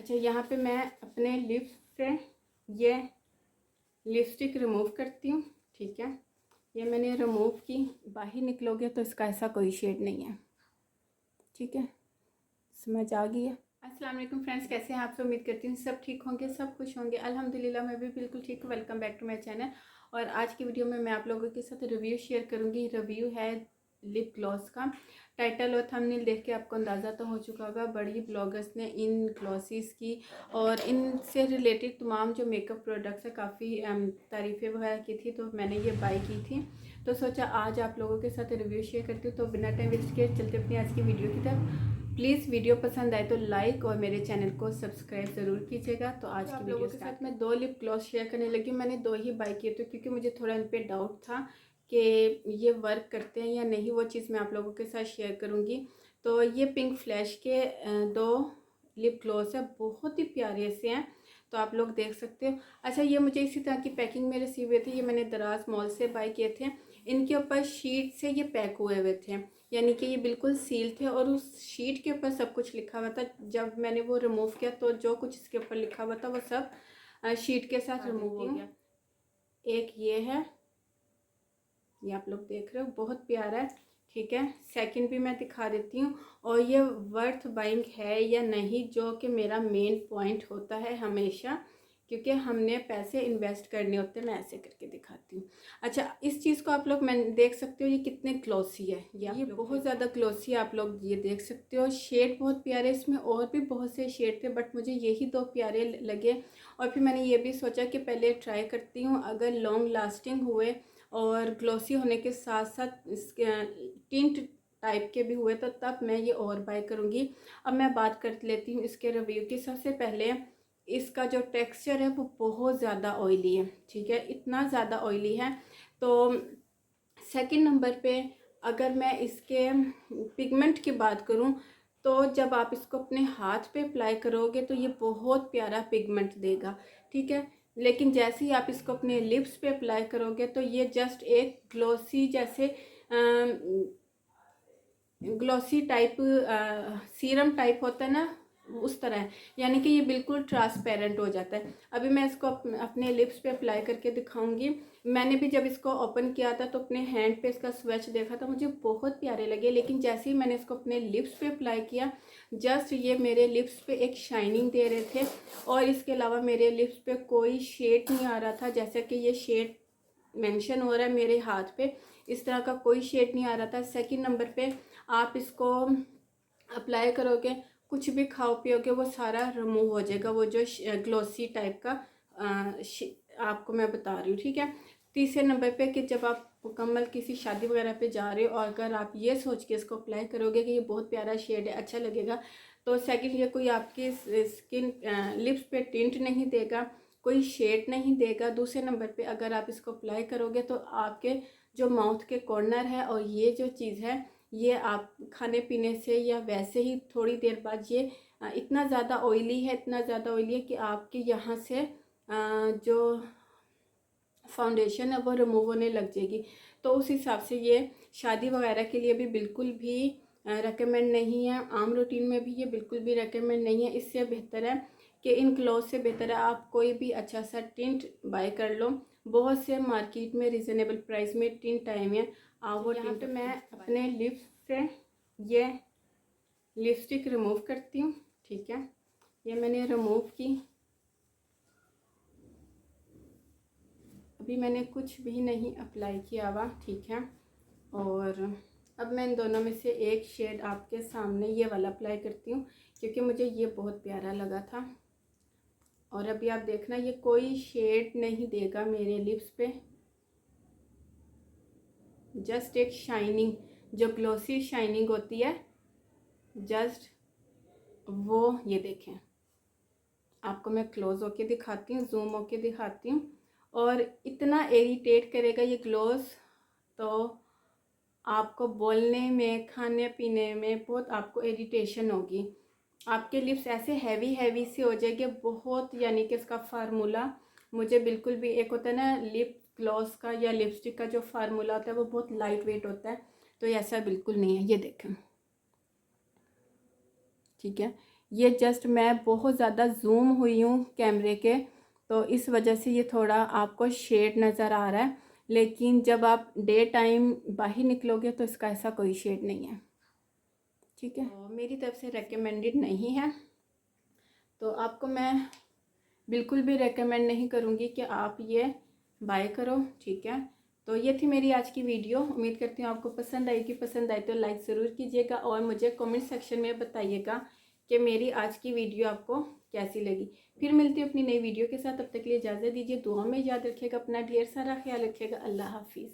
अच्छा, यहाँ पे मैं अपने लिप्स से ये लिपस्टिक रिमूव करती हूँ। ठीक है, ये मैंने रिमूव की। बाहर निकलोगे तो इसका ऐसा कोई शेड नहीं है। ठीक है, समझ आ गई है। अस्सलाम वालेकुम फ्रेंड्स, कैसे हैं आप सब? उम्मीद करती हूँ सब ठीक होंगे, सब खुश होंगे। अल्हम्दुलिल्लाह मैं भी बिल्कुल ठीक हूँ। Welcome back to my channel. और आज की वीडियो में मैं आप लोगों के साथ रिव्यू शेयर करूँगी। रिव्यू है लिप ग्लॉस का। टाइटल और थंबनेल देख के आपको अंदाज़ा तो हो चुका होगा, बड़ी ब्लॉगर्स ने इन ग्लॉसेस की और इनसे रिलेटेड तमाम जो मेकअप प्रोडक्ट्स है काफ़ी तारीफ़ें वगैरह की थी, तो मैंने ये बाई की थी। तो सोचा आज आप लोगों के साथ रिव्यू शेयर करती हूँ। तो बिना टाइम वेस्ट किए चलते अपनी आज की वीडियो की तरफ। प्लीज़ वीडियो पसंद आए तो लाइक और मेरे चैनल को सब्सक्राइब ज़रूर कीजिएगा। तो आज की वीडियो के साथ मैं 2 लिप ग्लॉस शेयर करने लगी। मैंने 2 ही बाई किए थे क्योंकि मुझे थोड़ा इन पर डाउट था कि ये वर्क करते हैं या नहीं, वो चीज़ मैं आप लोगों के साथ शेयर करूँगी। तो ये पिंक फ्लैश के 2 लिप ग्लॉस है, बहुत ही प्यारे से हैं, तो आप लोग देख सकते हो। अच्छा, ये मुझे इसी तरह की पैकिंग में रिसीव हुए थे। ये मैंने दराज मॉल से बाई किए थे। इनके ऊपर शीट से ये पैक हुए हुए थे, यानी कि ये बिल्कुल सील थे और उस शीट के ऊपर सब कुछ लिखा हुआ था। जब मैंने वो रिमूव किया तो जो कुछ इसके ऊपर लिखा हुआ था वो सब शीट के साथ रिमूव हो गया। एक ये है, ये आप लोग देख रहे हो, बहुत प्यारा है। ठीक है, सेकंड भी मैं दिखा देती हूँ। और ये वर्थ बाइंग है या नहीं, जो कि मेरा मेन पॉइंट होता है हमेशा, क्योंकि हमने पैसे इन्वेस्ट करने होते हैं। मैं ऐसे करके दिखाती हूँ। अच्छा, इस चीज़ को आप लोग मैं देख सकते हो, ये कितने ग्लॉसी है। ये बहुत ज़्यादा ग्लॉसी है, आप लोग ये देख सकते हो। शेड बहुत प्यारे, इसमें और भी बहुत से शेड थे बट मुझे यही 2 प्यारे लगे। और फिर मैंने ये भी सोचा कि पहले ट्राई करती हूँ, अगर लॉन्ग लास्टिंग हुए और ग्लॉसी होने के साथ साथ इसके टिंट टाइप के भी हुए तो तब मैं ये और बाय करूँगी। अब मैं बात कर लेती हूँ इसके रिव्यू की। सबसे पहले इसका जो टेक्सचर है वो बहुत ज़्यादा ऑयली है। ठीक है, इतना ज़्यादा ऑयली है। तो सेकंड नंबर पे अगर मैं इसके पिगमेंट की बात करूँ तो जब आप इसको अपने हाथ पे अप्लाई करोगे तो ये बहुत प्यारा पिगमेंट देगा। ठीक है, लेकिन जैसे ही आप इसको अपने लिप्स पे अप्लाई करोगे तो ये जस्ट एक ग्लॉसी जैसे ग्लॉसी टाइप सीरम टाइप होता है ना, उस तरह है, यानी कि ये बिल्कुल ट्रांसपेरेंट हो जाता है। अभी मैं इसको अपने लिप्स पे अप्लाई करके दिखाऊंगी। मैंने भी जब इसको ओपन किया था तो अपने हैंड पे इसका स्वेच देखा था, मुझे बहुत प्यारे लगे, लेकिन जैसे ही मैंने इसको अपने लिप्स पे अप्लाई किया जस्ट ये मेरे लिप्स पे एक शाइनिंग दे रहे थे और इसके अलावा मेरे लिप्स पे कोई शेड नहीं आ रहा था। जैसा कि ये शेड मेंशन हो रहा है मेरे हाथ पे, इस तरह का कोई शेड नहीं आ रहा था। सेकंड नंबर पे आप इसको अप्लाई करोगे, कुछ भी खाओ पियोगे वो सारा रिमूव हो जाएगा, वो जो ग्लॉसी टाइप का आपको मैं बता रही हूँ। ठीक है, तीसरे नंबर पे कि जब आप मुकम्मल किसी शादी वगैरह पे जा रहे हो और अगर आप ये सोच के इसको अप्लाई करोगे कि ये बहुत प्यारा शेड है, अच्छा लगेगा, तो सेकंड ये कोई आपकी स्किन लिप्स पे टिंट नहीं देगा, कोई शेड नहीं देगा। दूसरे नंबर पे अगर आप इसको अप्लाई करोगे तो आपके जो माउथ के कॉर्नर है और ये जो चीज़ है, ये आप खाने पीने से या वैसे ही थोड़ी देर बाद ये इतना ज़्यादा ऑयली है, इतना ज़्यादा ऑयली है कि आपके यहाँ से जो फाउंडेशन है वो रिमूव होने लग जाएगी। तो उस हिसाब से ये शादी वगैरह के लिए भी बिल्कुल भी रेकमेंड नहीं है। आम रूटीन में भी ये बिल्कुल भी रेकमेंड नहीं है। इससे बेहतर है कि इन क्लॉथ से बेहतर है आप कोई भी अच्छा सा टिंट बाय कर लो। बहुत से मार्केट में रिजनेबल प्राइस में टिंट आए हैं, आप वो टिंट। मैं अपने लिप्स से ये लिपस्टिक रिमूव करती हूँ। ठीक है, ये मैंने रिमूव की। अभी मैंने कुछ भी नहीं अप्लाई किया हुआ। ठीक है, और अब मैं इन दोनों में से एक शेड आपके सामने ये वाला अप्लाई करती हूँ क्योंकि मुझे ये बहुत प्यारा लगा था। और अभी आप देखना, ये कोई शेड नहीं देगा मेरे लिप्स पे, जस्ट एक शाइनिंग, जो ग्लॉसी शाइनिंग होती है, जस्ट वो। ये देखें, आपको मैं क्लोज होके दिखाती हूँ, जूम होके दिखाती हूँ। और इतना इरिटेट करेगा ये ग्लोस, तो आपको बोलने में, खाने पीने में बहुत आपको इरिटेशन होगी। आपके लिप्स ऐसे हैवी हैवी से हो जाएंगे बहुत, यानी कि इसका फार्मूला मुझे बिल्कुल भी, एक होता है ना लिप ग्लॉस का या लिपस्टिक का जो फार्मूला होता है वो बहुत लाइट वेट होता है, तो ऐसा बिल्कुल नहीं है। ये देखें, ठीक है, ये जस्ट मैं बहुत ज़्यादा जूम हुई हूँ कैमरे के, तो इस वजह से ये थोड़ा आपको शेड नज़र आ रहा है, लेकिन जब आप डे टाइम बाहर निकलोगे तो इसका ऐसा कोई शेड नहीं है। ठीक है, तो मेरी तरफ से रेकमेंडेड नहीं है, तो आपको मैं बिल्कुल भी रेकमेंड नहीं करूँगी कि आप ये बाय करो। ठीक है, तो ये थी मेरी आज की वीडियो। उम्मीद करती हूँ आपको पसंद आएगी। पसंद आए तो लाइक ज़रूर कीजिएगा और मुझे कमेंट सेक्शन में बताइएगा कि मेरी आज की वीडियो आपको कैसी लगी। फिर मिलती हूँ अपनी नई वीडियो के साथ, तब तक के लिए इजाज़त दीजिए। दुआ में याद रखिएगा, अपना ढेर सारा ख्याल रखिएगा। अल्लाह हाफिज़।